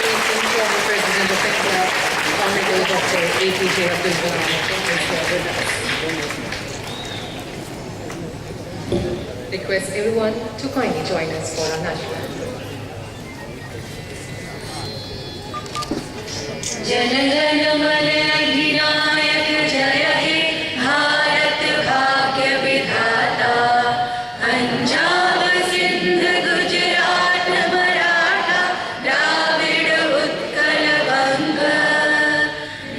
Congratulations, former President of India, Honorable Dr. APJ Abdul Kalam, with us. Request everyone to kindly join us for our national anthem. Jana Gana मन अधिनायक जय हे भारत भाग्य विधाता पंजाब सिंध गुजरात मराठा द्राविड़ उत्कल बंग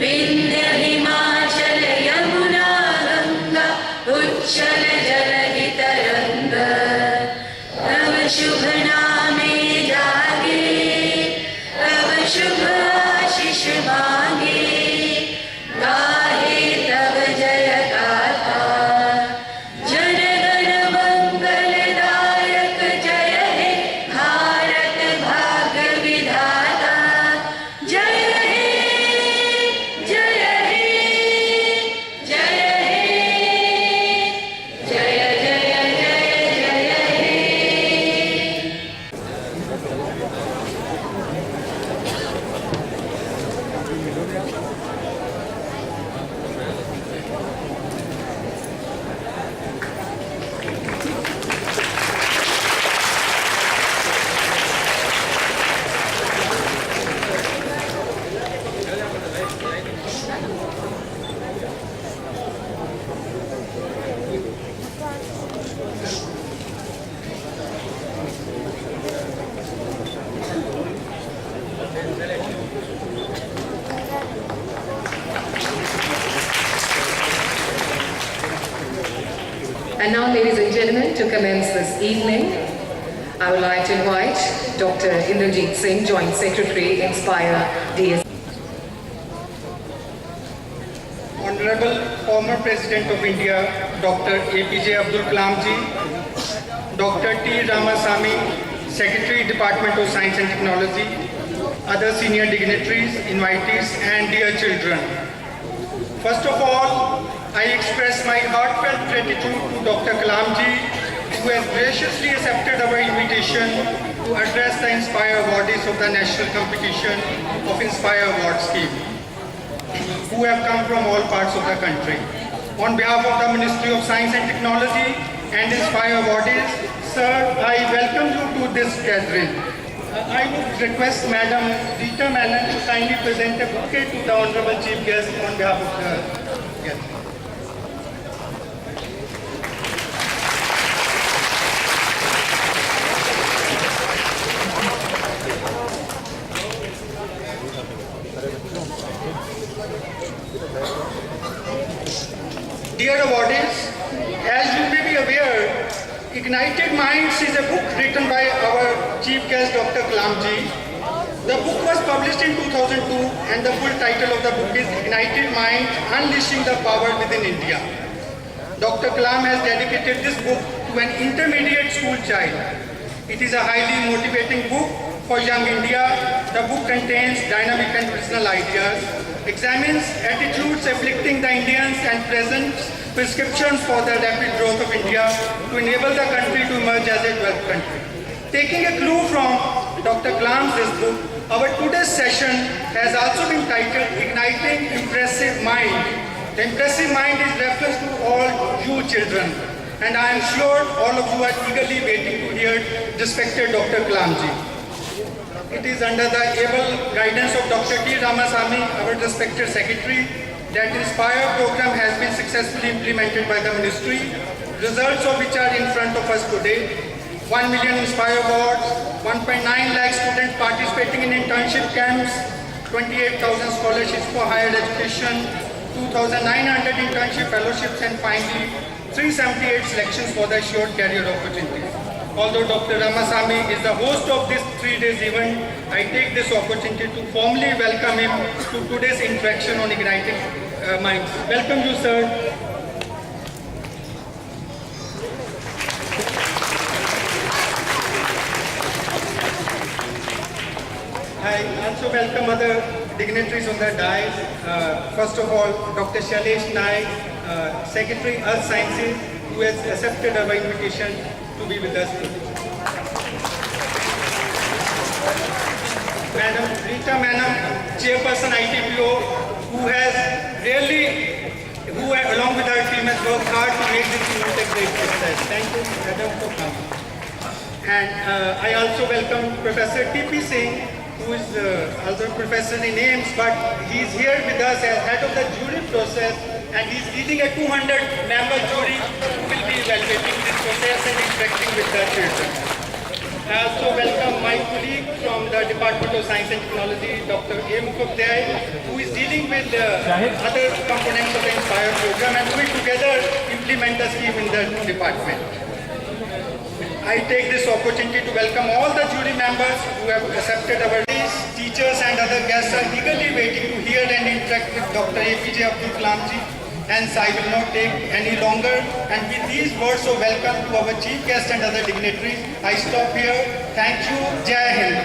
विंध्य हिमाचल यमुना गंगा उच्चल जलधि तरंग तव शुभ नामे जागे तव शुभ आशीष मांगे गाहे तव जय गाथा जन गण मंगलदायक जय हे भारत भाग्य विधाता जय हे जय हे जय हे जय जय जय जय हे And now, ladies and gentlemen, to commence this evening, I would like to invite Dr. Inderjeet Singh, Joint Secretary, Inspire DS. Honorable former President of India, Dr. APJ Abdul Kalam ji, Dr. T. Ramasamy, Secretary, Department of Science and Technology, other senior dignitaries, invitees, and dear children. First of all, I express my heartfelt gratitude to Dr. Kalam ji, who has graciously accepted our invitation to address the Inspire awardees of the national competition of Inspire Award scheme, who have come from all parts of the country. On behalf of the Ministry of Science and Technology and Inspire awardees, sir, I welcome you to this gathering. I would request Madam Rita Menon to kindly present a bouquet to the Honorable Chief Guest on behalf of the guest. Dear awardees, as you may be aware, Ignited Minds is a book written by our chief guest Dr. Kalam ji. The book was published in 2002 and the full title of the book is Ignited Minds, Unleashing the Power Within India. Dr. Kalam has dedicated this book to an intermediate school child. It is a highly motivating book for young India. The book contains dynamic and personal ideas, examines attitudes afflicting the Indians and presents prescriptions for the rapid growth of India to enable the country to emerge as a developed country. Taking a clue from Dr. Kalam's this book, our today's session has also been titled Igniting Impressive Mind. The impressive mind is reference to all you children, and I am sure all of you are eagerly waiting to hear respected Dr. Kalam ji. It is under the able guidance of Dr. T. Ramasamy, our respected secretary, that Inspire program has been successfully implemented by the ministry, results of which are in front of us today. 1 million Inspire awards, 1.9 lakh students participating in internship camps, 28,000 scholarships for higher education, 2,900 internship fellowships, and finally 378 selections for the assured career opportunities. Although Dr. Ramasamy is the host of this 3-day event, I take this opportunity to formally welcome him to today's interaction on Igniting Minds. Welcome you, sir. I also welcome other dignitaries on the dais. First of all, Dr. Shailesh Naik, Secretary Earth Sciences, who has accepted our invitation to be with us today. Madam Suchita Menon, Chairperson ITPO, who along with her team has worked hard to make this event a great success. Thank you, Madam, for coming. And I also welcome Professor T.P. Singh, who is also a professor in AIIMS, but he's here with us as head of the jury process, and he's leading a 200-member jury who will be evaluating this process and interacting with the children. I also welcome my colleague from the Department of Science and Technology, Dr. A. Mukhopadhyay, who is dealing with other components of the INSPIRE program, and we together implement the scheme in the department. I take this opportunity to welcome all the jury members who have accepted our teachers and other guests are eagerly waiting to hear and interact with Dr. APJ Abdul Kalam ji. Hence, I will not take any longer. And with these words of welcome to our chief guest and other dignitaries, I stop here. Thank you. Jai Hind.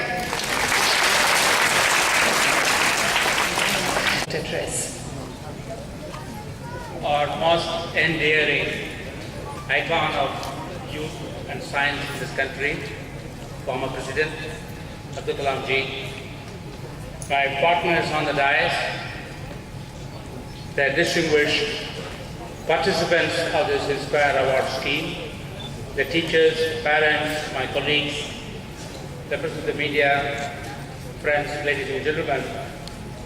Address. Our most endearing icon of youth and science in this country, former President Abdul Kalam ji, my partners on the dais, the distinguished participants of this INSPIRE Award scheme, the teachers, parents, my colleagues, members of the media, friends, ladies and gentlemen,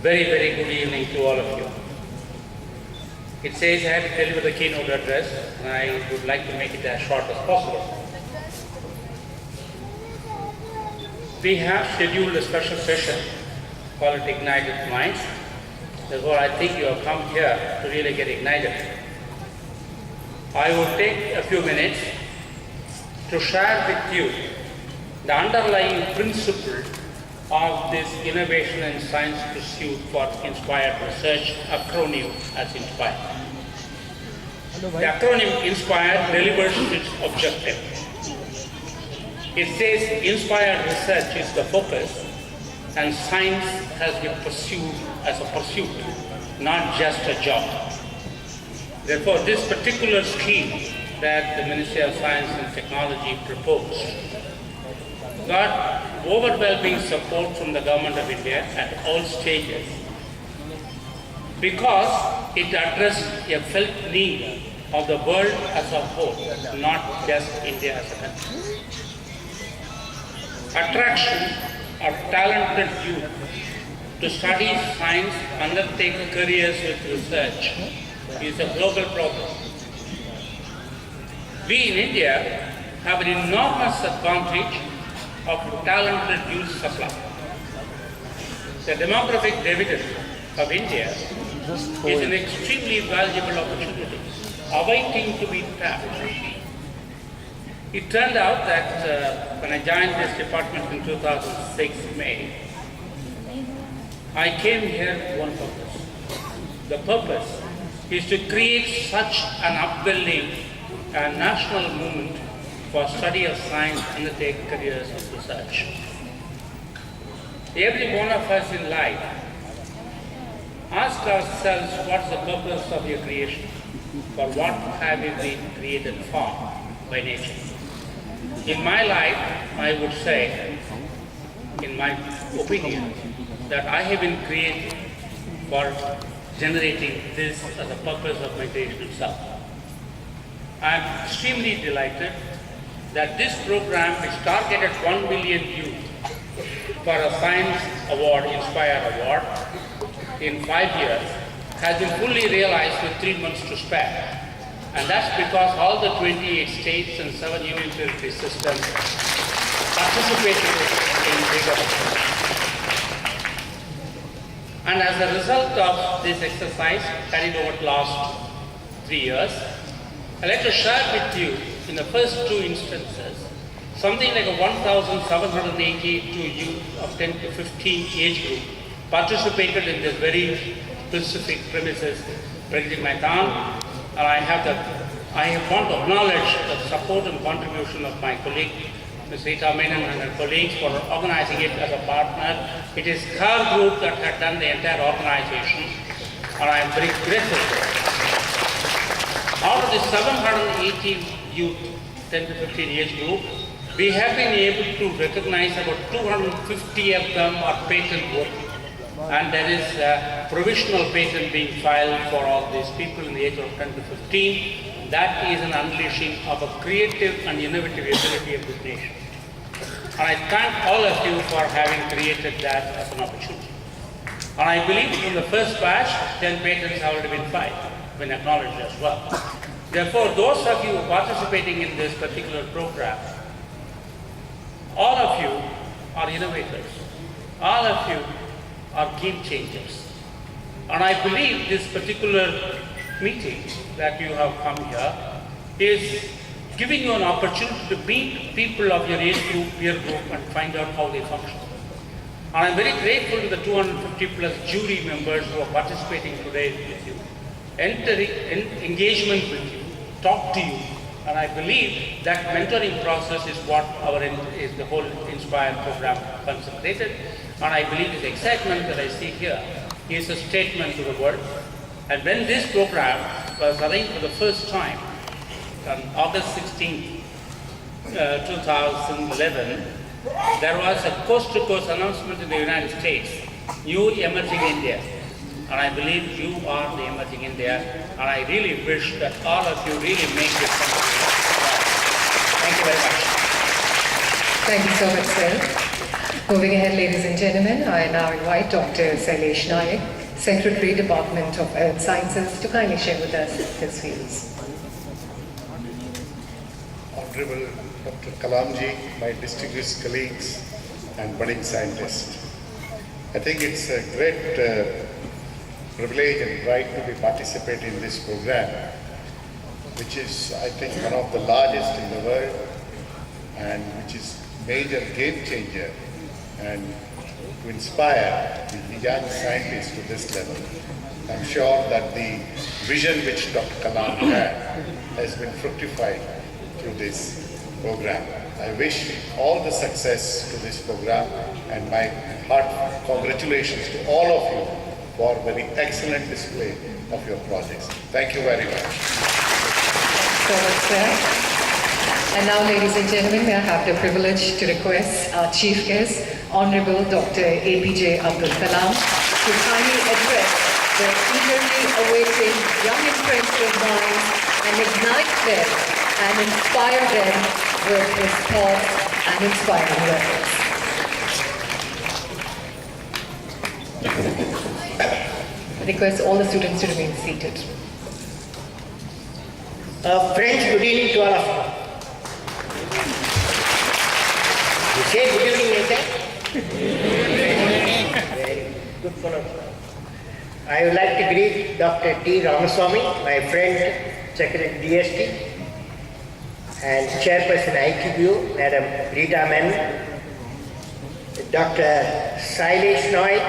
very, very good evening to all of you. It says I have to deliver the keynote address, and I would like to make it as short as possible. We have scheduled a special session called Ignited Minds. Therefore, I think you have come here to really get ignited. I will take a few minutes to share with you the underlying principle of this innovation and science pursuit for inspired research, acronym as INSPIRE. The acronym INSPIRE delivers its objective. It says inspired research is the focus, and science has been pursued as a pursuit, not just a job. Therefore, this particular scheme that the Ministry of Science and Technology proposed got overwhelming support from the Government of India at all stages because it addressed a felt need of the world as a whole, not just India as a country. Attraction of talented youth to study science, undertake careers with research is a global problem. We in India have an enormous advantage of talented youth supply. The demographic dividend of India is an extremely valuable opportunity, awaiting to be tapped. It turned out that when I joined this department in 2006 May, I came here with one purpose. The purpose is to create such an upbuilding and national movement for study of science and undertake careers of research. Every one of us in life ask ourselves, what's the purpose of your creation? For what have you been created for by nature? In my life, I would say, in my opinion, that I have been created for generating this as a purpose of my creation itself. I am extremely delighted that this program, which targeted 1 million youth for a science award, INSPIRE award, in 5 years, has been fully realized with 3 months to spare. And that's because all the 28 states and 7 union territory systems participated in bigger. And as a result of this exercise carried over the last 3 years, I'd like to share with you in the first 2 instances, something like a 1,782 youth of 10 to 15 age group participated in this very specific premises, Pragati Maidan. And I want to acknowledge the support and contribution of my colleague, Ms. Rita Menon and her colleagues for organizing it as a partner. It is her group that had done the entire organization, and I am very grateful for it. Out of the 718 youth, 10 to 15 age group, we have been able to recognize about 250 of them are patent worthy. and there is a provisional patent being filed for all these people in the age of 10 to 15. That is an unleashing of a creative and innovative ability of this nation. And I thank all of you for having created that as an opportunity. And I believe in the first batch, 10 patents have already been filed, been acknowledged as well. Therefore, those of you participating in this particular program, all of you are innovators. All of you are game changers. And I believe this particular meeting that you have come here is giving you an opportunity to meet people of your age group, peer group, and find out how they function. And I'm very grateful to the 250 plus jury members who are participating today with you, engagement with you, talk to you. And I believe that mentoring process is what is the whole Inspire program concentrated. And I believe this excitement that I see here is a statement to the world. And when this program was arranged for the first time on August 16, 2011, there was a coast-to-coast announcement in the United States, New Emerging India. And I believe you are the emerging India, and I really wish that all of you really make this something. Thank you very much. Thank you so much, sir. Moving ahead, ladies and gentlemen, I now invite Dr. Sailesh Naik, Secretary, Department of Earth Sciences, to kindly share with us his views. Honorable Dr. Kalamji, my distinguished colleagues and budding scientists. I think it's a great privilege and right to be participating in this program, which is, I think, one of the largest in the world and which is major game changer and to inspire the young scientists to this level. I'm sure that the vision which Dr. Kalam had has been fructified through this program. I wish all the success to this program and my heart congratulations to all of you for very excellent display of your projects. Thank you very much. So much, sir. And now, ladies and gentlemen, may I have the privilege to request our chief guest, Honorable Dr. APJ Abdul Kalam, to kindly address the eagerly awaiting young impressionist minds and ignite them and inspire them with his thoughts and inspiring words. I request all the students to remain seated. Friends, good evening to all of you. You say good evening later? Very good fellow. I would like to greet Dr. T. Ramaswamy, my friend, Secretary DST, and Chairperson IQU, Madam Rita Menon, Dr. Sailesh Naik,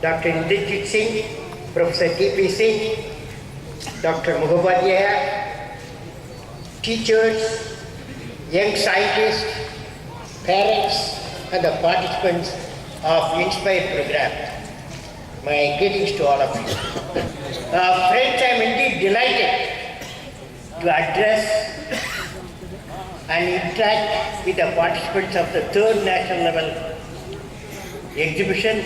Dr. Indrajit Singh, Professor T.P. Singh, Dr. Mukhopadhyaya, teachers, young scientists, parents, and the participants of Inspire program. My greetings to all of you. Friends, I am indeed delighted to address and interact with the participants of the third national level exhibition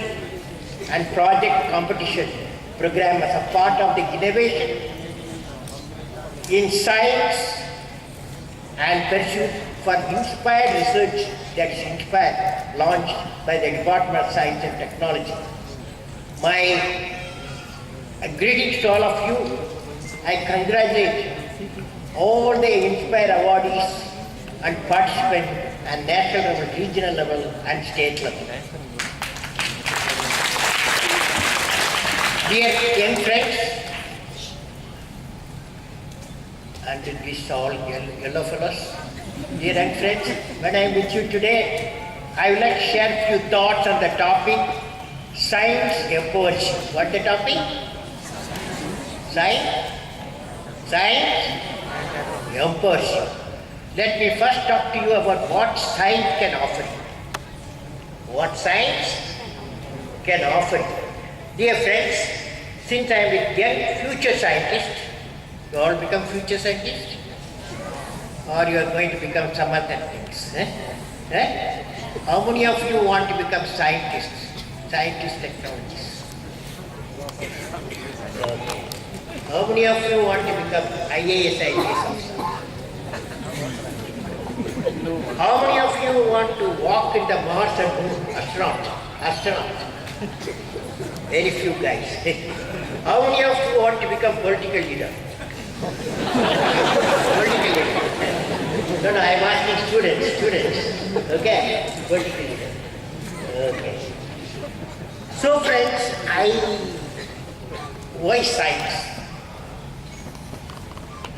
and project competition program as a part of the innovation in science and pursuit for inspired research that is inspired, launched by the Department of Science and Technology. My greetings to all of you. I congratulate all the Inspire awardees and participants at national level, regional level and state level. Dear young friends, and these all yellow fellows, dear young friends, when I am with you today, I would like to share a few thoughts on the topic Science Empowers You. What the topic? Science empowers you. Let me first talk to you about what science can offer you. What science can offer you. Dear friends, since I am with young future scientists, you all become future scientists? Or you are going to become some other things? How many of you want to become scientists? scientist technologists. Okay. How many of you want to become IAS, IPS officer? How many of you want to walk in the Mars and moon? Astronaut. Very few guys. How many of you want to become political leader? Political leader. No, I'm asking students. Okay, political leader. Okay. So friends, why science?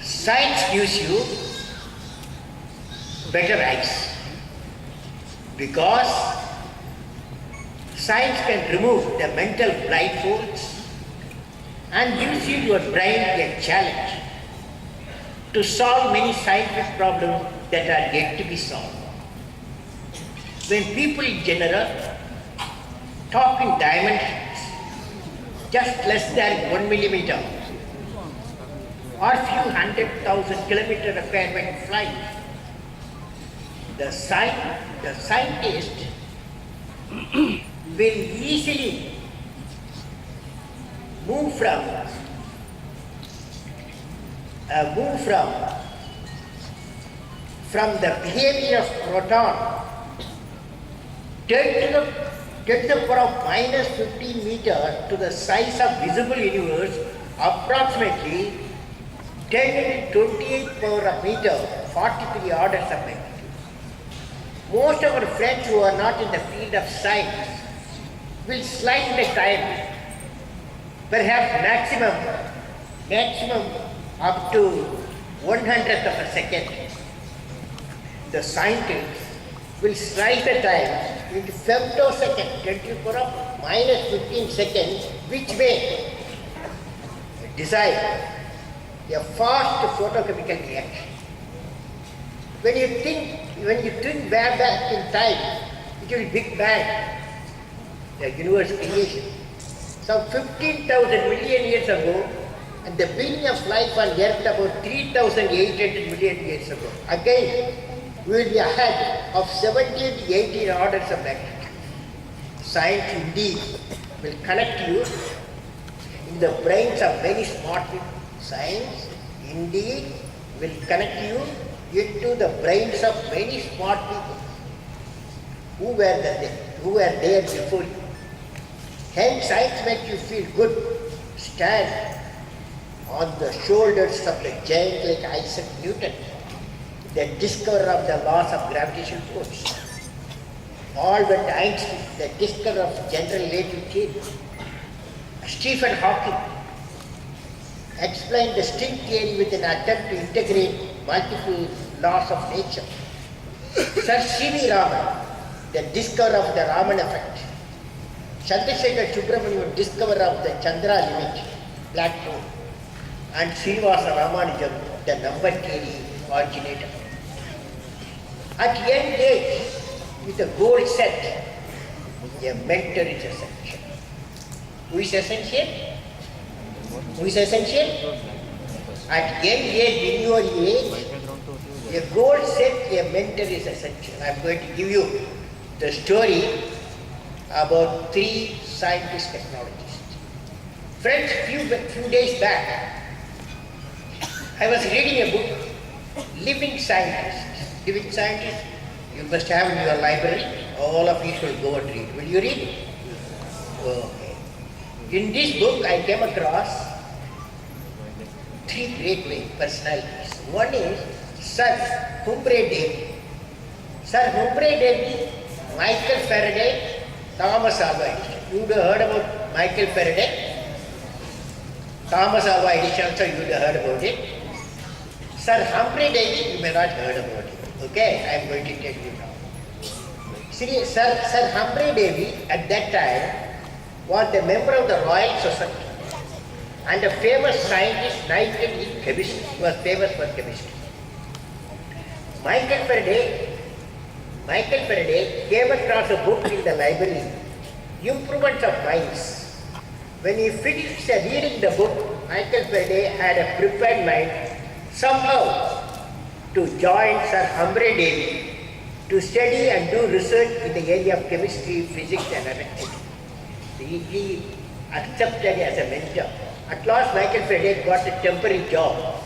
Science gives you better eyes because science can remove the mental blindfolds and gives you your brain a challenge to solve many scientific problems that are yet to be solved. When people in general talk in dimensions just less than 1 millimeter or few 100,000 kilometer requirement flight, the scientist will easily move from the behavior of proton 10 to the power of minus 15 meter to the size of visible universe, approximately 10 to 28 power of meter, 43 orders of magnitude. Most of our friends who are not in the field of science will slide the time, perhaps maximum up to 1/100th of a second. The scientists will slice the time into femtosecond, 10 to the power of minus 15 seconds, which may decide a fast photochemical reaction. When you think back in time, it will be Big Bang, the universe creation. Some 15,000 million years ago, and the beginning of life on Earth about 3,800 million years ago. Again, we will be ahead of 17 to 18 orders of magnitude. Science indeed will connect you in the brains of many smart people. Science indeed will connect you into the brains of many smart people who were there before you. Hence, science makes you feel good. Stand on the shoulders of the giant like Isaac Newton, the discoverer of the laws of gravitational force. Albert Einstein, the discoverer of general relativity. Stephen Hawking explained the string theory with an attempt to integrate multiple laws of nature. Sir C.V. Raman, the discoverer of the Raman effect. Chandrasekhar Subramanian, discoverer of the Chandra limit, black hole. And Srinivasa Ramanujam, the number theory originator. At young age, with a goal set, a mentor is essential. Who is essential? Who is essential? At young age, in your age, a goal set, a mentor is essential. I am going to give you the story about 3 scientist technologists. Friends, few days back, I was reading a book, Living Scientists. Living Scientists, you must have in your library. All of you should go and read. Will you read? Okay. In this book, I came across 3 great personalities. One is Sir Humphrey Davy. Sir Humphrey Davy, Michael Faraday, Thomas Alva Edison. You would have heard about Michael Faraday? Thomas Alva Edison, so you would have heard about it. Sir Humphrey Davy, you may not have heard about it. Okay, I am going to tell you now. See, Sir Humphrey Davy at that time was a member of the Royal Society and a famous scientist, knighted in chemistry. He was famous for chemistry. Michael Faraday came across a book in the library, Improvements of Minds. When he finished reading the book, Michael Faraday had a prepared mind somehow to join Sir Humphrey Davy to study and do research in the area of chemistry, physics and electricity. He accepted as a mentor. At last, Michael Faraday got a temporary job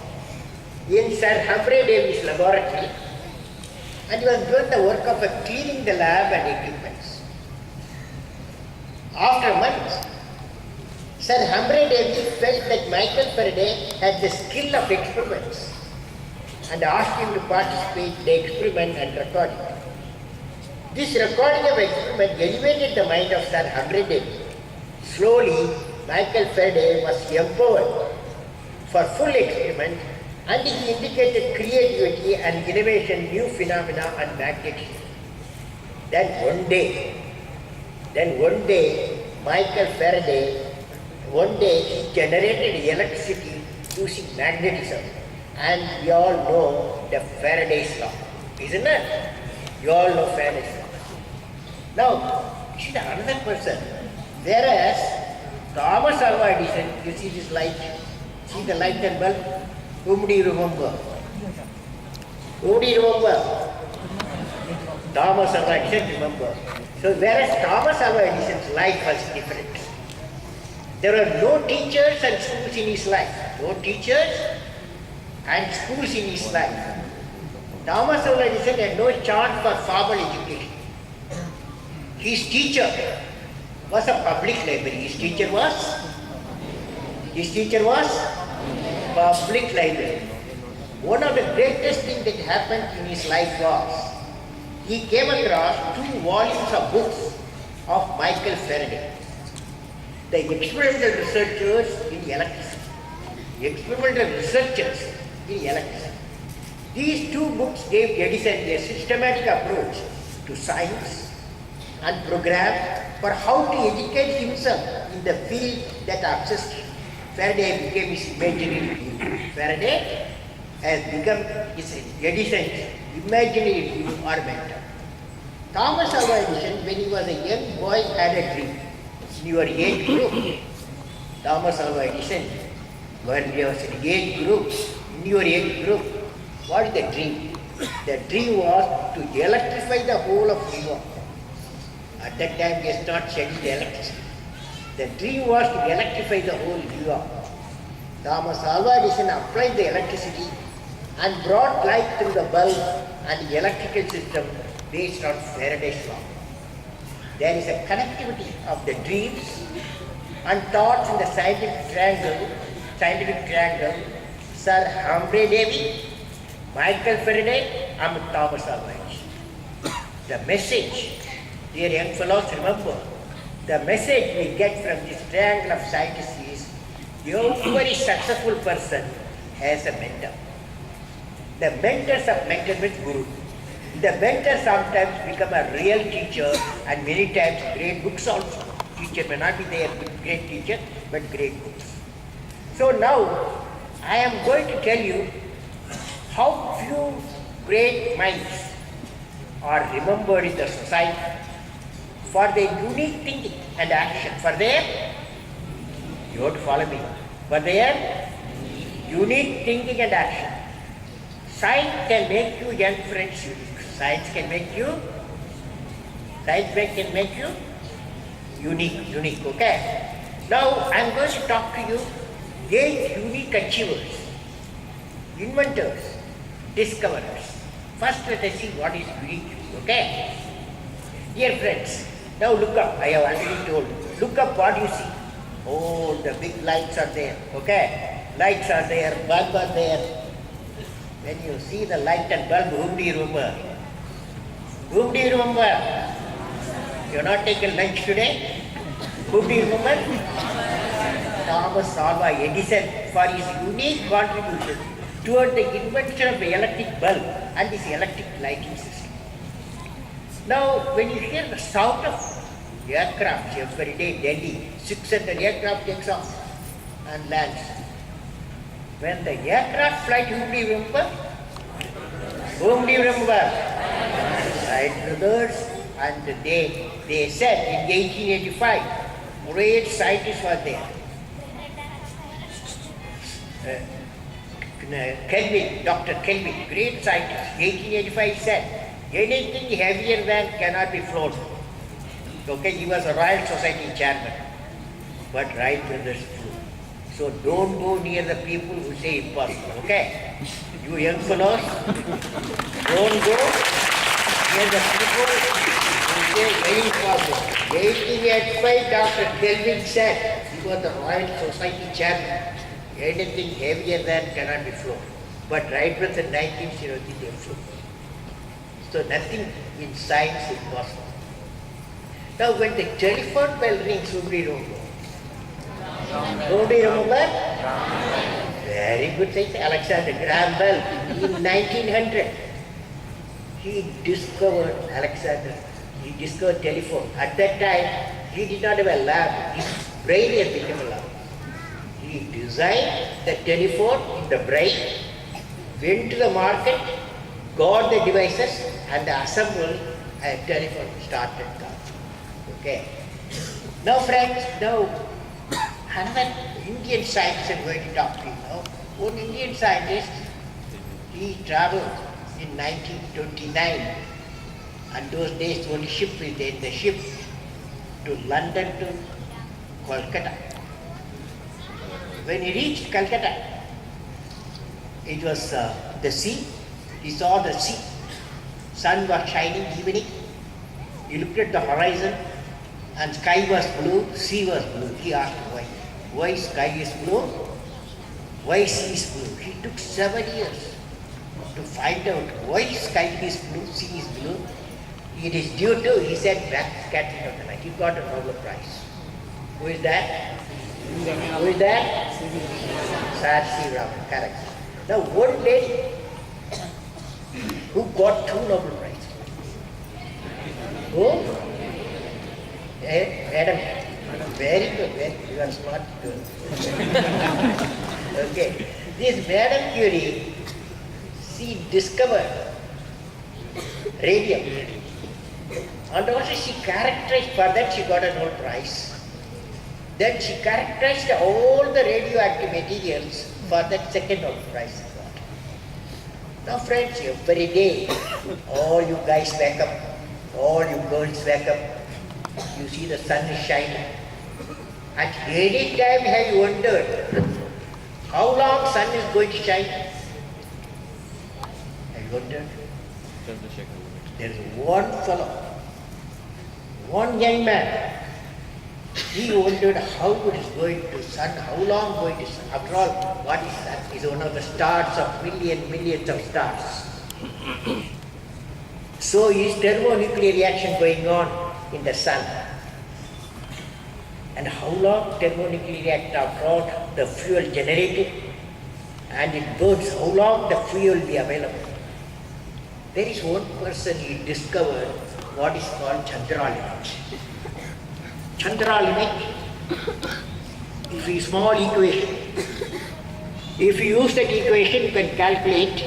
in Sir Humphrey Davy's laboratory, and he was doing the work of cleaning the lab and equipments. After months, Sir Humphrey Davy felt that Michael Faraday had the skill of experiments and asked him to participate in the experiment and record it. This recording of experiment elevated the mind of Sir Humphrey Davy. Slowly, Michael Faraday was empowered for full experiment, and he indicated creativity and innovation, new phenomena and magnetism. Then one day, Michael Faraday, he generated electricity using magnetism, and we all know the Faraday's law, isn't it? You all know Faraday's law. Now, see the another person, whereas Thomas Alva Edison, you see this light, see the light and bulb, whom do you remember? Who do you remember? Thomas Alva Edison, remember. So whereas Thomas Alva Edison's life was different. There were no teachers and schools in his life. No teachers and schools in his life. Thomas Alva Edison had no chance for formal education. His teacher was a public library. His teacher was public library. One of the greatest things that happened in his life was he came across 2 volumes of books of Michael Faraday. The experimental researchers in electricity. These 2 books gave Edison a systematic approach to science and program for how to educate himself in the field that obsessed him. Faraday became his imaginary guru. Faraday has become Edison's imaginary guru or mentor. Thomas Alva Edison, when he was a young boy, had a dream. In your age group, Thomas Alva Edison, when he was in age group, what is the dream? The dream was to electrify the whole of New York. At that time, he has not studied electricity. The dream was to electrify the whole New York. Thomas Alva Edison applied the electricity and brought light through the bulb and the electrical system based on Faraday's law. There is a connectivity of the dreams and thoughts in the scientific triangle, Sir Humphrey Davy, Michael Faraday, and Thomas Alva Edison. The message, dear young fellows, remember, the message we get from this triangle of scientists is every successful person has a mentor. The mentors of mentor means guru. The mentor sometimes become a real teacher, and many times great books also. Teacher may not be there, great teacher, but great books. So now, I am going to tell you how few great minds are remembered in the society for their unique thinking and action, for their, you have to follow me, for their unique thinking and action. Science can make you, young friends, unique. Science can make you unique, okay? Now I am going to talk to you 8 unique achievers, inventors, discoverers. First let us see what is unique, okay? Dear friends, now look up, I have already told you. Look up what you see. Oh, the big lights are there, okay? Lights are there, bulbs are there. When you see the light and bulb, whom do you remember? Whom do you remember? You have not taken lunch today? Whom do you remember? Thomas Alva Edison, for his unique contribution toward the invention of the electric bulb and this electric lighting system. Now, when you hear the sound of aircraft every day, Delhi, 600 aircraft takes off and lands. When the aircraft flight, whom do you remember? Whom do you remember? Wright brothers, and they said in 1885, great scientists were there. Kelvin, Dr. Kelvin, great scientist, 1885 said, anything heavier than cannot be flown. Okay, he was a Royal Society chairman, but right brothers flew. So don't go near the people who say impossible, okay? You young fellows, don't go near the people who say very impossible. 1885, Dr. Kelvin said, he was the Royal Society chairman, anything heavier than cannot be flown. But right with the 1903, they flew. So nothing in science is possible. Now when the telephone bell rings, nobody remember. Nobody remember? Very good thing, Alexander Graham Bell. In 1900, he discovered telephone. At that time, he did not have a lab. His brain had become a lab. He designed the telephone in the brain, went to the market, got the devices, and assembled a telephone, started talking. Okay. Now friends, another Indian scientist I'm going to talk to you now. One Indian scientist, he traveled in 1929, and those days only ship was there, the ship to London to Kolkata. When he reached Calcutta, it was the sea. He saw the sea. Sun was shining evening. He looked at the horizon and sky was blue, sea was blue. He asked why. Why sky is blue? Why sea is blue? He took 7 years to find out why sky is blue, sea is blue. It is due to, he said, black scattering of the light. He got a Nobel Prize. Who is that? Who is that? Sir C. Raman, correct. Now one lady who got 2 Nobel Prizes. Who? Madam. Very good, you are smart girl. Okay. This Madam Curie, she discovered radium. And also she characterized, for that she got a Nobel Prize. Then she characterized all the radioactive materials, for that second Nobel Prize she got. Now friends, every day, all you guys wake up, all you girls wake up, you see the sun is shining. At any time have you wondered how long sun is going to shine? Have you wondered? There is one fellow, one young man, he wondered how it is going to sun, how long going to sun. After all, what is sun? Is one of the stars of millions of stars. So is thermonuclear reaction going on in the sun? And how long thermonuclear reactor, after all, the fuel generated and it burns, how long the fuel will be available? There is one person, he discovered what is called Chandra limit. Chandra limit is a small equation. If you use that equation, you can calculate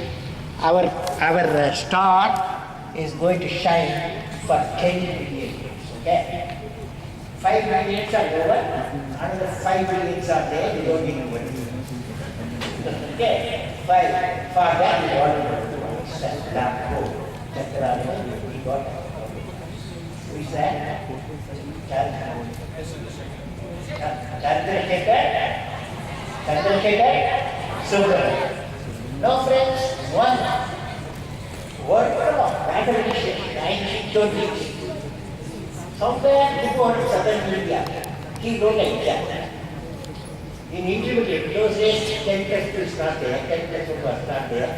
our star is going to shine for 10 billion years. Okay? 5 billions are over, another 5 billions are there, you don't need to worry. Okay? 5. For that, you want to set black hole. Chandra limit, we got it. Who is that? Chandrasekhar Subramanian. Now friends, one from mathematician, 1920s, somewhere before southern India, he wrote an exam. In intermediate, those days 10 test was not there, 10 test was not there.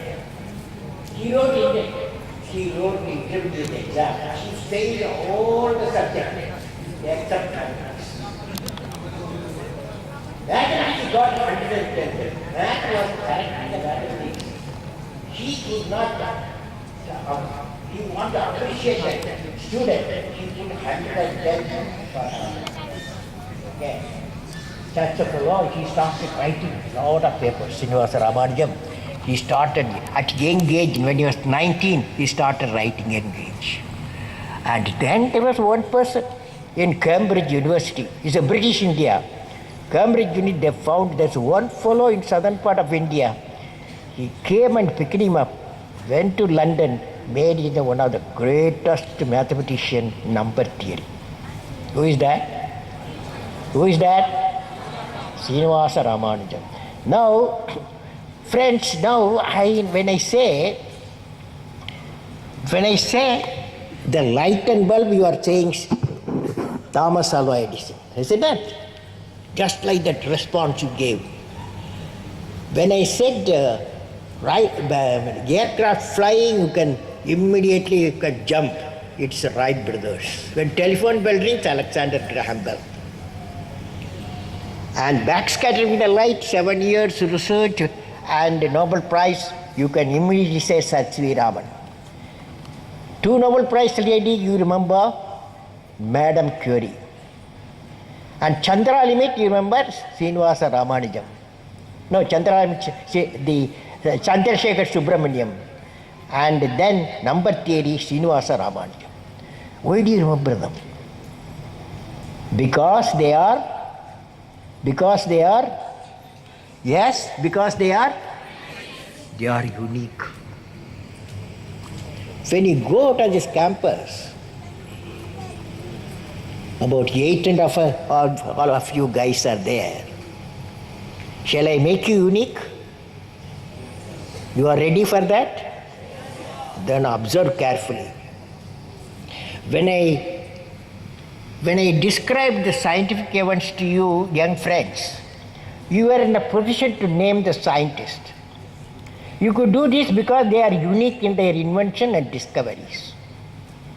He wrote the intermediate exam. He failed all the subjects except mathematics. Mathematics got 110. Math was correct in the mathematics. He could not, he wanted to appreciate that student. He put 110 for her. Okay. Church of the Law, he started writing a lot of papers. Srinivasa Ramanujam, he started at young age, when he was 19, he started writing young age. And then there was one person in Cambridge University, it's a British India. Cambridge University, they found there's one fellow in southern part of India. He came and picked him up, went to London, made him one of the greatest mathematician, number theory. Who is that? Who is that? Srinivasa Ramanujam. Now, friends, now when I say the light and bulb, you are saying Thomas Alva Edison, isn't it? Just like that response you gave. When I said aircraft flying, you can immediately jump. It's Wright brothers. When telephone bell rings, Alexander Graham Bell. And backscattering the light, 7 years research and Nobel Prize, you can immediately say Sir C.V. Raman. 2 Nobel Prize lady, you remember Madam Curie. And Chandra limit, you remember Srinivasa Ramanujam. No, Chandra limit, the Chandrasekhar Subramaniam. And then number theory, Srinivasa Ramanujam. Why do you remember them? Because they are, yes, because they are unique. When you go out on this campus, about 8 and a half all of you guys are there. Shall I make you unique? You are ready for that? Then observe carefully. When I describe the scientific events to you, young friends, you are in a position to name the scientist. You could do this because they are unique in their invention and discoveries.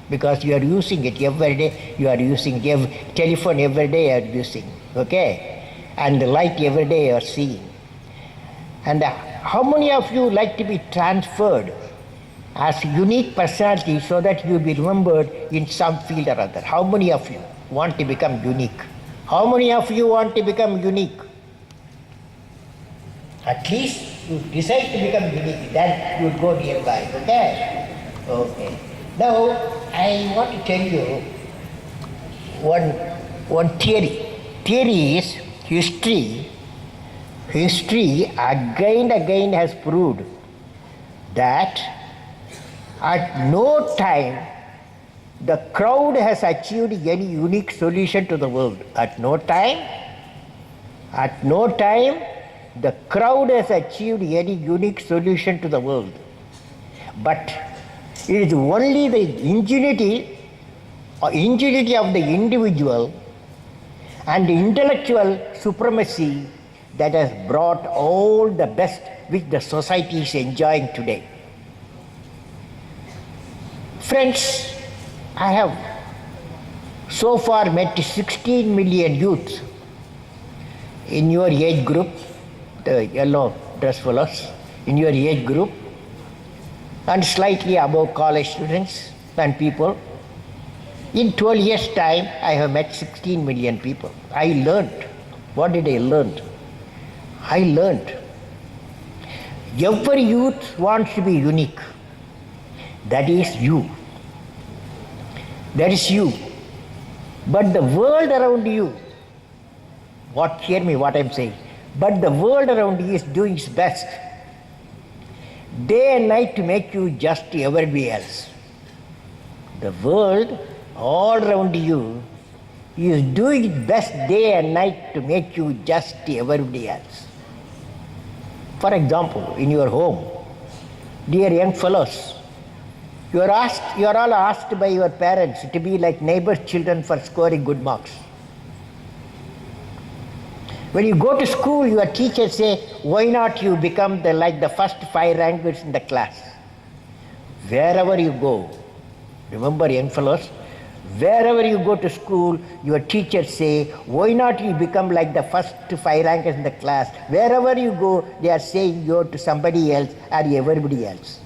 Because you are using it every day, you are using telephone every day you are using, okay? And the light every day you are seeing. And how many of you like to be transferred as unique personality so that you be remembered in some field or other? How many of you want to become unique? How many of you want to become unique? At least you decide to become unique, then you go nearby, okay? Okay. Now, I want to tell you one theory. Theory is history. History again and again has proved that at no time the crowd has achieved any unique solution to the world. At no time the crowd has achieved any unique solution to the world. But it is only the ingenuity of the individual and the intellectual supremacy that has brought all the best which the society is enjoying today. Friends, I have so far met 16 million youth in your age group, the yellow dress fellows, in your age group, and slightly above college students and people. In 12 years' time, I have met 16 million people. I learned. What did I learn? I learned. Every youth wants to be unique. That is you. That is you. But the world around you, hear me what I am saying, but the world around you is doing its best day and night to make you just everybody else. The world all around you is doing its best day and night to make you just everybody else. For example, in your home, dear young fellows, you are all asked by your parents to be like neighbors' children for scoring good marks. When you go to school, your teachers say, why not you become like the first 5 rankers in the class? Wherever you go, remember young fellows, wherever you go to school, your teachers say, why not you become like the first 5 rankers in the class? Wherever you go, they are saying you to somebody else or everybody else.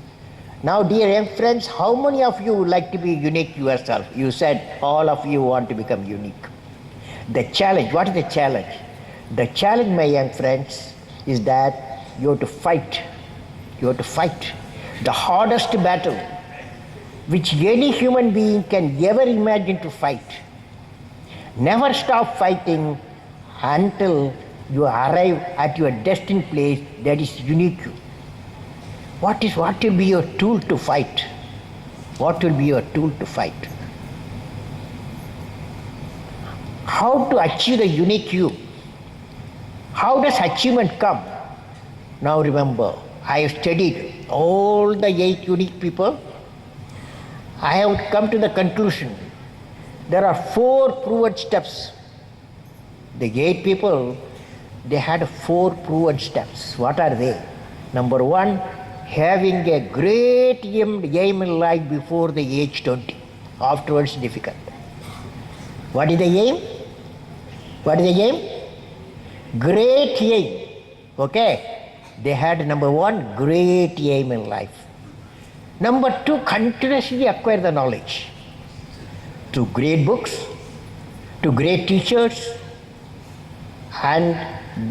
Now, dear young friends, how many of you would like to be unique yourself? You said all of you want to become unique. The challenge, what is the challenge? The challenge, my young friends, is that you have to fight. You have to fight the hardest battle which any human being can ever imagine to fight. Never stop fighting until you arrive at your destined place that is unique. What will be your tool to fight? What will be your tool to fight? how to achieve the unique you. How does achievement come? Now remember, I have studied all the 8 unique people. I have come to the conclusion there are 4 proven steps. The 8 people, they had 4 proven steps. What are they? Number 1, having a great aim in life before the age 20. Afterwards, difficult. What is the aim? What is the aim? Great aim. Okay? They had number 1, great aim in life. Number 2, continuously acquire the knowledge. Through great books, to great teachers, and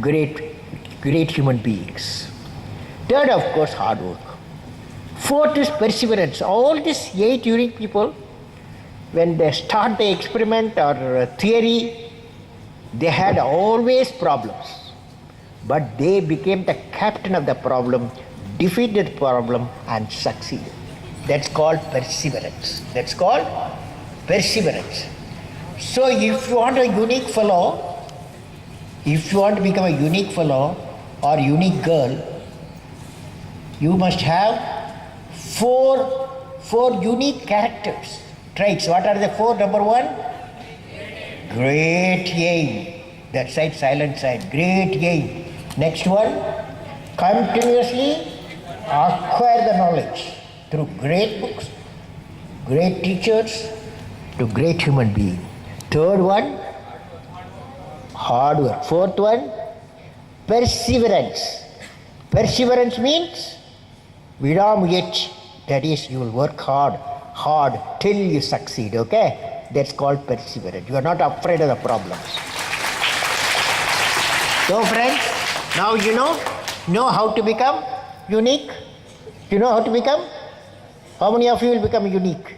great human beings. Third, of course, hard work. Fourth is perseverance. All these 8 unique people, when they start the experiment or theory, they had always problems. But they became the captain of the problem, defeated the problem, and succeeded. That's called perseverance. That's called perseverance. So if you want a unique fellow, if you want to become a unique fellow or unique girl, you must have four unique characters, traits. What are the 4? Number 1, great aim. That side, silent side. Great aim. Next one, continuously acquire the knowledge through great books, great teachers, to great human being. Third one, hard work. Fourth one, perseverance. Perseverance means vidamuyach. That is, you will work hard till you succeed. Okay? That's called perseverance. You are not afraid of the problems. So friends, now you know how to become unique. You know how to become? How many of you will become unique?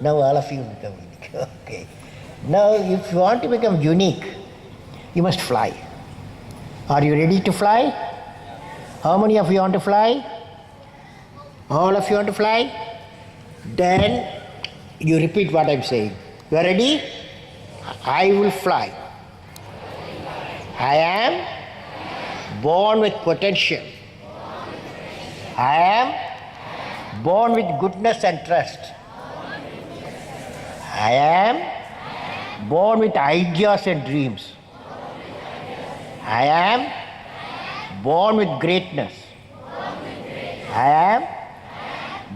Now all of you will become unique. Okay. Now if you want to become unique, you must fly. Are you ready to fly? How many of you want to fly? All of you want to fly? Then you repeat what I'm saying. You are ready? I will fly. I am born with potential. I am born with goodness and trust. I am born with ideas and dreams. I am born with greatness. I am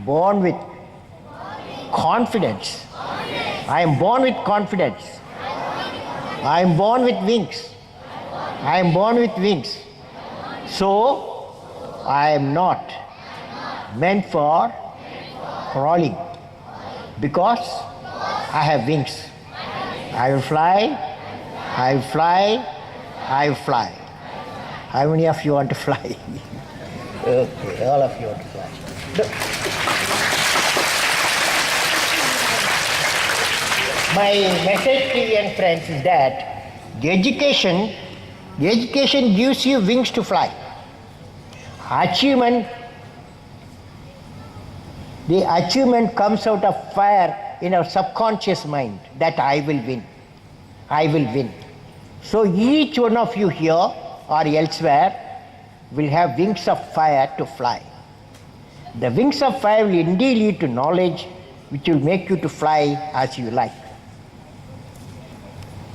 born with confidence. I am born with confidence. I am born with wings. I am born with wings. So, I am not meant for crawling because I have wings. I will fly, I will fly, I will fly. How many of you want to fly? Okay, all of you want to fly. My message to you young friends is that the education gives you wings to fly. The achievement comes out of fire in our subconscious mind that I will win. I will win. So each one of you here or elsewhere will have wings of fire to fly. The wings of fire will indeed lead to knowledge which will make you to fly as you like.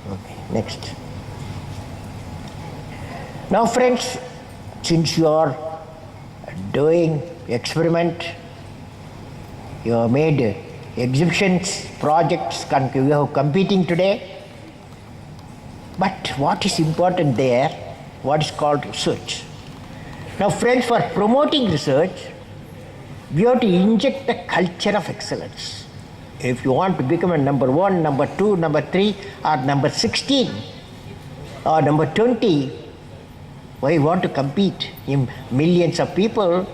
Okay, next. Now friends, since you are doing experiment, you have made exhibitions, projects, you are competing today. But what is important there? What is called research. Now friends, for promoting research, we have to inject the culture of excellence. If you want to become a number 1, number 2, number 3, or number 16, or number 20, why you want to compete in millions of people,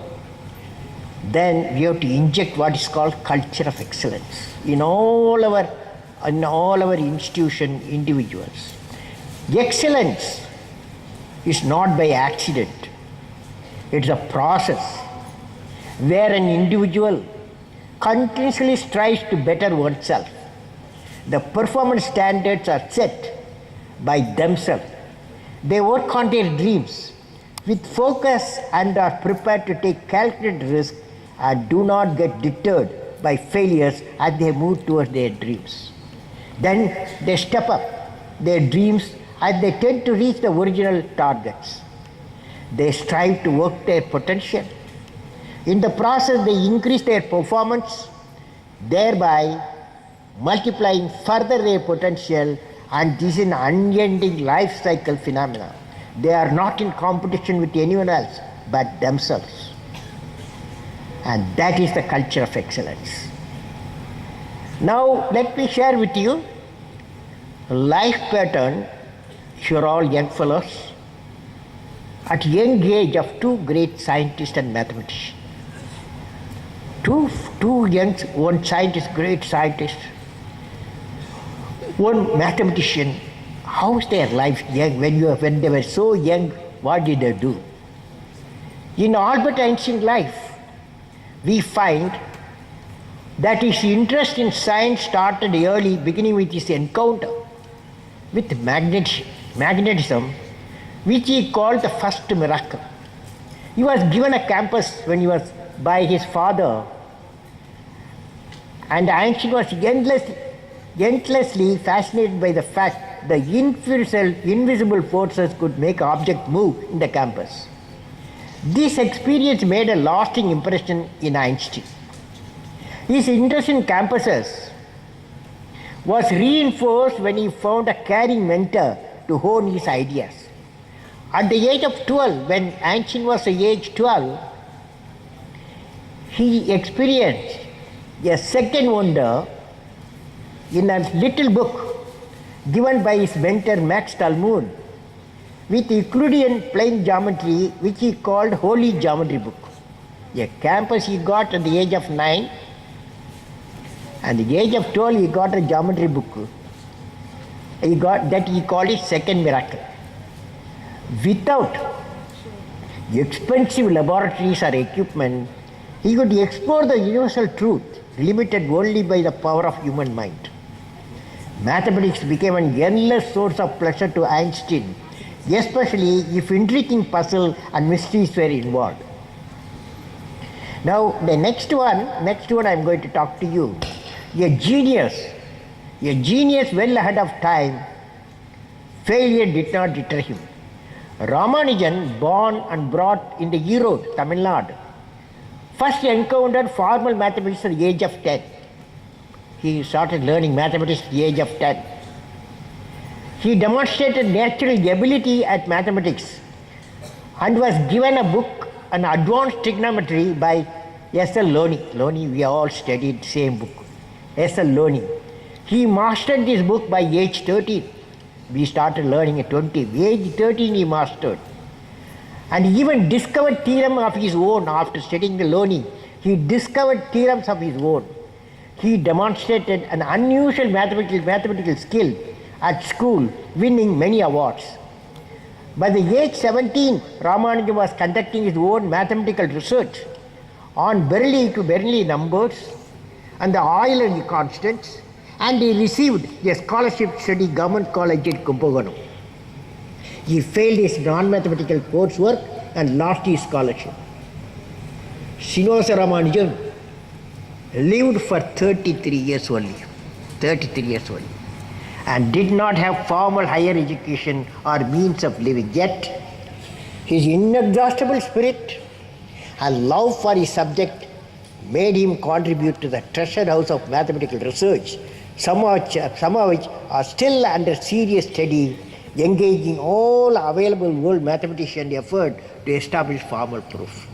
then we have to inject what is called culture of excellence in all our institution, individuals. Excellence is not by accident. It's a process where an individual continuously strives to better oneself. The performance standards are set by themselves. They work on their dreams with focus and are prepared to take calculated risks and do not get deterred by failures as they move towards their dreams. Then they step up their dreams as they tend to reach the original targets. They strive to work their potential. In the process, they increase their performance, thereby multiplying further their potential, and this is an unending life cycle phenomenon. They are not in competition with anyone else but themselves. And that is the culture of excellence. Now let me share with you a life pattern. You're all young fellows. At young age of two great scientists and mathematicians. Two young, one scientist, great scientist, one mathematician. How's their life young? When they were so young, what did they do? In Albert Einstein's life, we find that his interest in science started early, beginning with his encounter with magnetism, which he called the first miracle. He was given a campus when he was by his father, and Einstein was endlessly fascinated by the fact the invisible forces could make an object move in the campus. This experience made a lasting impression in Einstein. His interest in campuses was reinforced when he found a caring mentor to hone his ideas. At the age of 12, when Einstein was age 12, he experienced a second wonder in a little book given by his mentor Max Talmud with Euclidean plane geometry, which he called Holy Geometry Book. A campus he got at the age of 9, and at the age of 12 he got a geometry book. He called it second miracle. Without expensive laboratories or equipment, he could explore the universal truth limited only by the power of human mind. Mathematics became an endless source of pleasure to Einstein, especially if intriguing puzzles and mysteries were involved. Now the next one I'm going to talk to you. A genius well ahead of time, failure did not deter him. Ramanujan, born and brought in the Erode, Tamil Nadu, first encountered formal mathematics at the age of 10. He started learning mathematics at the age of 10. He demonstrated natural ability at mathematics and was given a book on advanced trigonometry by S.L. Loney. We all studied the same book. S.L. Loney. He mastered this book by age 13. We started learning at 20. Age 13 he mastered. And he even discovered theorem of his own after studying the Loney. He discovered theorems of his own. He demonstrated an unusual mathematical skill at school, winning many awards. By the age 17, Ramanujan was conducting his own mathematical research on Bernoulli to Bernoulli numbers and the Euler constants, and he received a scholarship to study Government College at Kumbakonam. He failed his non-mathematical coursework and lost his scholarship. Srinivasa Ramanujan lived for 33 years only, and did not have formal higher education or means of living. Yet, his inexhaustible spirit and love for his subject made him contribute to the treasure house of mathematical research, some of which are still under serious study, engaging all available world mathematician effort to establish formal proof.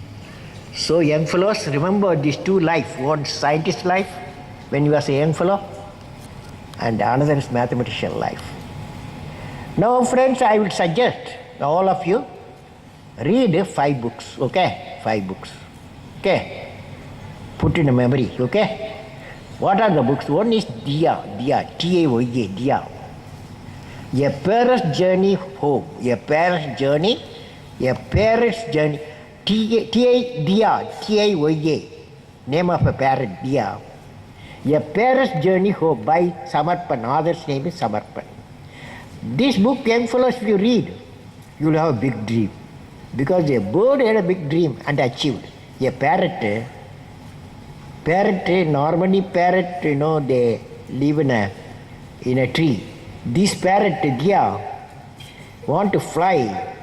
So young fellows, remember these two life, one scientist life when he was a young fellow, and another is mathematician life. Now friends, I will suggest all of you read 5 books, okay? 5 books, okay? Put in a memory, okay? What are the books? One is Dia, T-A-Y-A, Dia. A Parent's Journey Home, A Parent's Journey, Dia, T-A-Y-A, name of a parent, Dia. A Parent's Journey Home by Samarpan, author's name is Samarpan. This book, young fellows, if you read, you will have a big dream. Because a bird had a big dream and achieved. A parrot, normally parrot, they live in a tree. This parrot, Dia, want to fly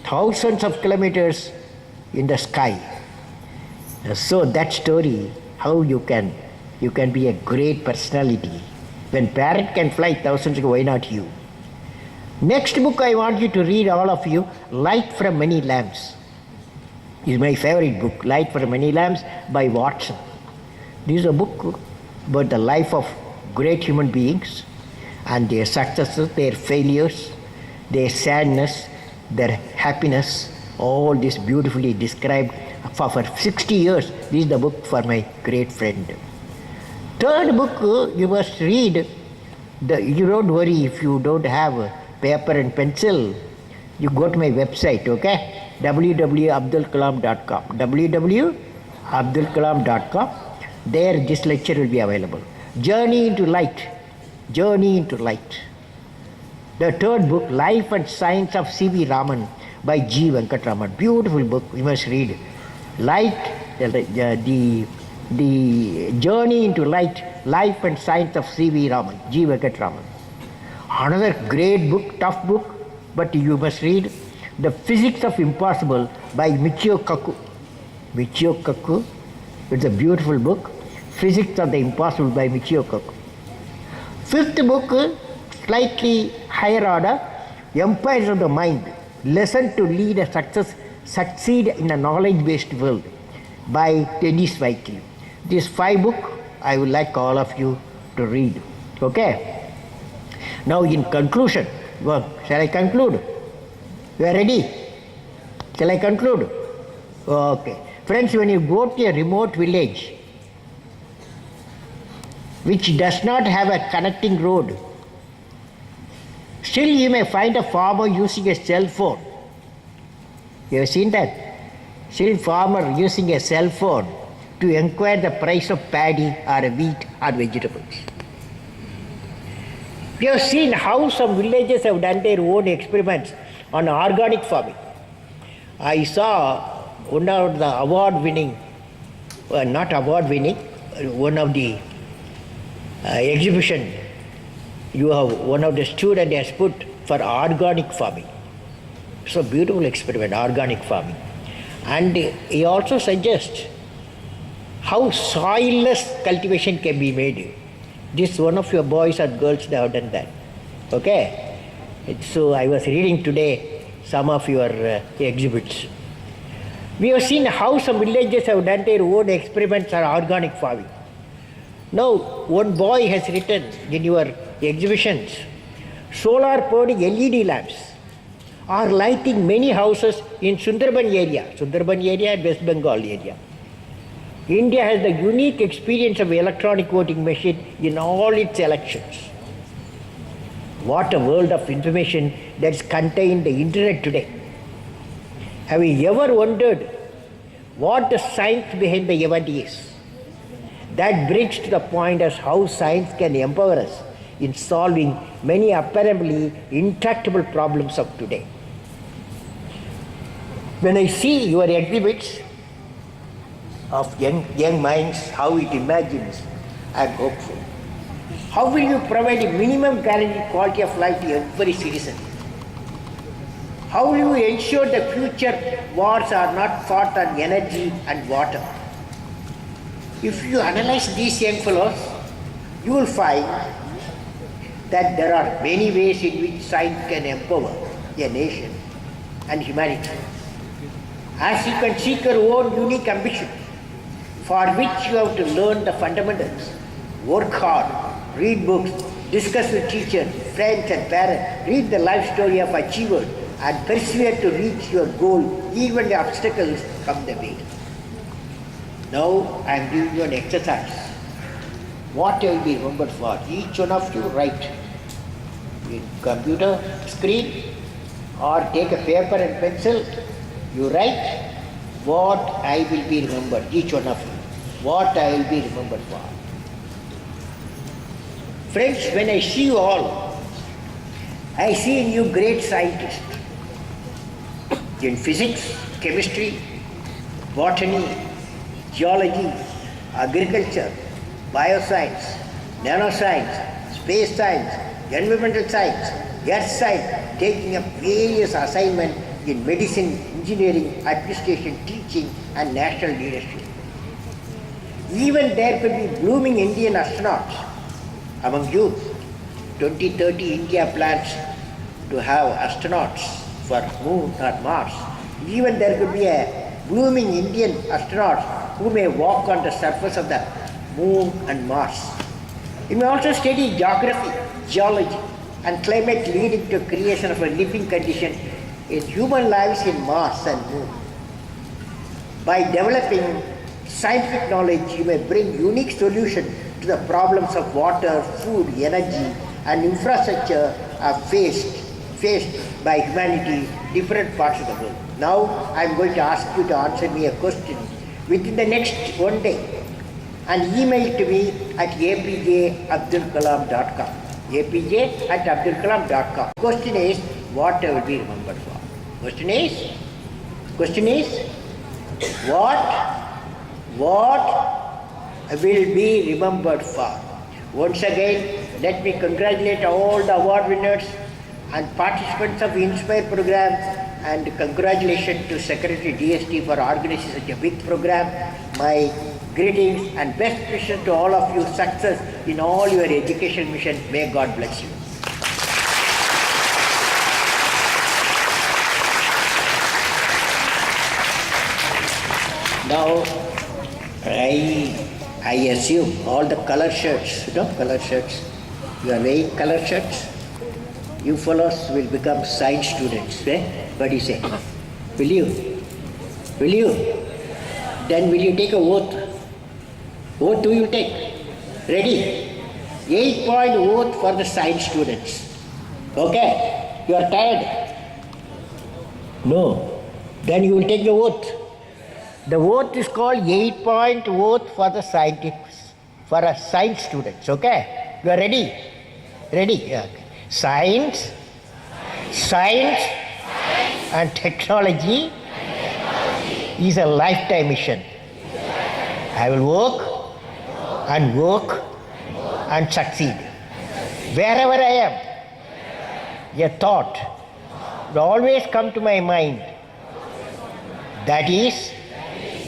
thousands of kilometers in the sky. So that story, how you can be a great personality. When parrot can fly thousands, why not you? Next book I want you to read, all of you, Light from Many Lamps. Is my favorite book, Light from Many Lamps by Watson. This is a book about the life of great human beings and their successes, their failures, their sadness, their happiness, all this beautifully described for 60 years. This is the book for my great friend. Third book, you must read. You don't worry if you don't have paper and pencil. You go to my website, okay? www.abdulkalam.com. www.abdulkalam.com. There this lecture will be available. Journey into Light. Journey into Light. The third book, Life and Science of C.V. Raman by G. Venkatraman. Beautiful book, you must read. Light, the Journey into Light, Life and Science of C.V. Raman, G. Venkatraman. Another great book, tough book, but you must read The Physics of Impossible by Michio Kaku. Michio Kaku, it's a beautiful book. Physics of the Impossible by Michio Kaku. Fifth book, slightly higher order, Empires of the Mind, Lesson to Lead a Succeed in a Knowledge-Based World by Dennis Weichel. These 5 books I would like all of you to read. Okay? Now in conclusion, shall I conclude? You are ready? Shall I conclude? Okay. Friends, when you go to a remote village which does not have a connecting road, still you may find a farmer using a cell phone. You have seen that? Still farmer using a cell phone to inquire the price of paddy or wheat or vegetables. We have seen how some villages have done their own experiments on organic farming. I saw one of the one of the exhibition, you have one of the student has put for organic farming. So beautiful experiment, organic farming. And he also suggests how soilless cultivation can be made. This one of your boys or girls, they have done that. Okay? So I was reading today some of your exhibits. We have seen how some villages have done their own experiments on organic farming. Now, one boy has written in your exhibitions, solar powered LED lamps are lighting many houses in Sundarban area and West Bengal area. India has the unique experience of electronic voting machine in all its elections. What a world of information that's contained in the internet today. Have you ever wondered what the science behind the event is? That brings to the point as how science can empower us in solving many apparently intractable problems of today. When I see your exhibits of young minds, how it imagines, I am hopeful. How will you provide a minimum guaranteed quality of life to every citizen? How will you ensure the future wars are not fought on energy and water? If you analyze these young fellows, you will find that there are many ways in which science can empower a nation and humanity. As you can seek your own unique ambition, for which you have to learn the fundamentals, work hard, read books, discuss with teachers, friends and parents, read the life story of achievers, and persevere to reach your goal even the obstacles come the way. Now I am giving you an exercise. What you will be remembered for? Each one of you write in computer screen or take a paper and pencil. You write what I will be remembered, each one of you. What I will be remembered for. Friends, when I see you all, I see in you great scientists in physics, chemistry, botany, geology, agriculture, bioscience, nanoscience, space science, environmental science, earth science, taking up various assignments in medicine, engineering, administration, teaching, and national leadership. Even there could be blooming Indian astronauts among youth. 2030 India plans to have astronauts for Moon or Mars. Even there could be a blooming Indian astronauts who may walk on the surface of the Moon and Mars. You may also study geography, geology, and climate, leading to creation of a living condition in human lives in Mars and Moon. By developing scientific knowledge, you may bring unique solutions to the problems of water, food, energy, and infrastructure are faced by humanity in different parts of the world. Now, I am going to ask you to answer me a question within the next one day and email to me at apj@abdulkalam.com. apj@abdulkalam.com. Question is, what I will be remembered for? Question is, what I will be remembered for? Once again, let me congratulate all the award winners and participants of the Inspire program, and congratulations to Secretary DST for organizing such a big program. My greetings and best wishes to all of you, success in all your education mission. May God bless you. Now, I assume all the color shirts, color shirts, you are wearing color shirts, you fellows will become science students, eh? What do you say? Will you? Will you? Then will you take a oath? Oath do you take? Ready? 8-point oath for the science students. Okay? You are tired? No. Then you will take the oath. The oath is called 8-point oath for the scientists, for a science students. Okay? You are ready? Ready? Yeah. Science, and technology is a lifetime mission. I will work and succeed. Wherever I am, a thought will always come to my mind. That is,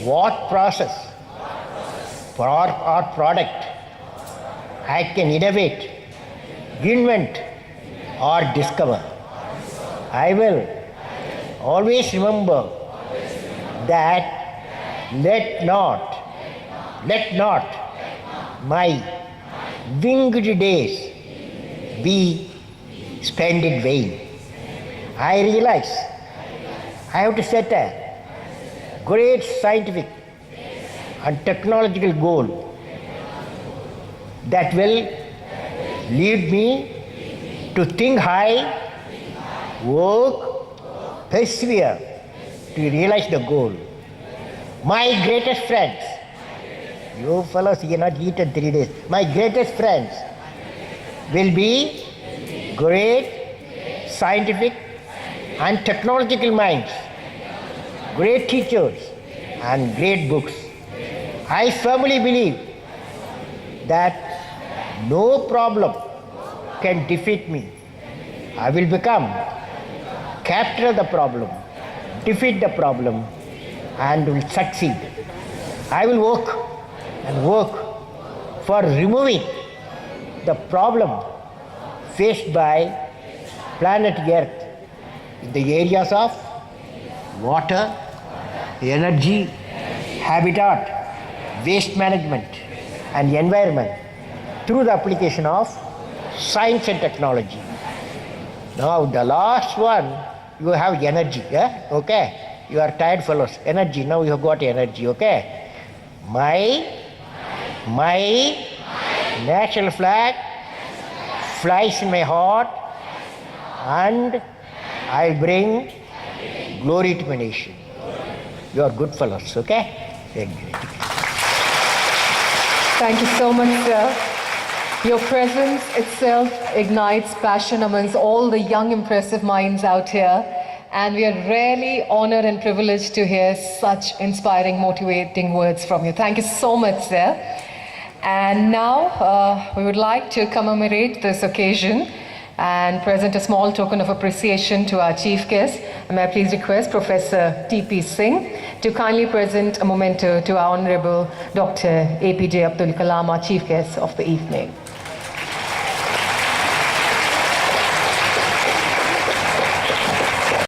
what process for our product I can innovate, invent, or discover. I will always remember that let not my winged days be spent in vain. I realize I have to set a great scientific and technological goal that will lead me to think high, work, persevere to realize the goal. My greatest friends, you fellows, you cannot eat in 3 days. My greatest friends will be great scientific and technological minds, great teachers, and great books. I firmly believe that no problem can defeat me. I will become captain of the problem, defeat the problem, and will succeed. I will work for removing the problem faced by planet Earth in the areas of water, energy, habitat, waste management, and environment through the application of science and technology. Now the last one, you have energy, yeah? Okay? You are tired fellows, energy, now you have got energy, okay? My national flag flies in my heart, and I bring glory to my nation. You are good fellows, okay? Thank you. Thank you so much, sir. Your presence itself ignites passion amongst all the young, impressive minds out here. And we are really honored and privileged to hear such inspiring, motivating words from you. Thank you so much, sir. And now we would like to commemorate this occasion and present a small token of appreciation to our chief guest. May I please request Professor T.P. Singh to kindly present a memento to our Honorable Dr. APJ Abdul Kalam, our chief guest of the evening.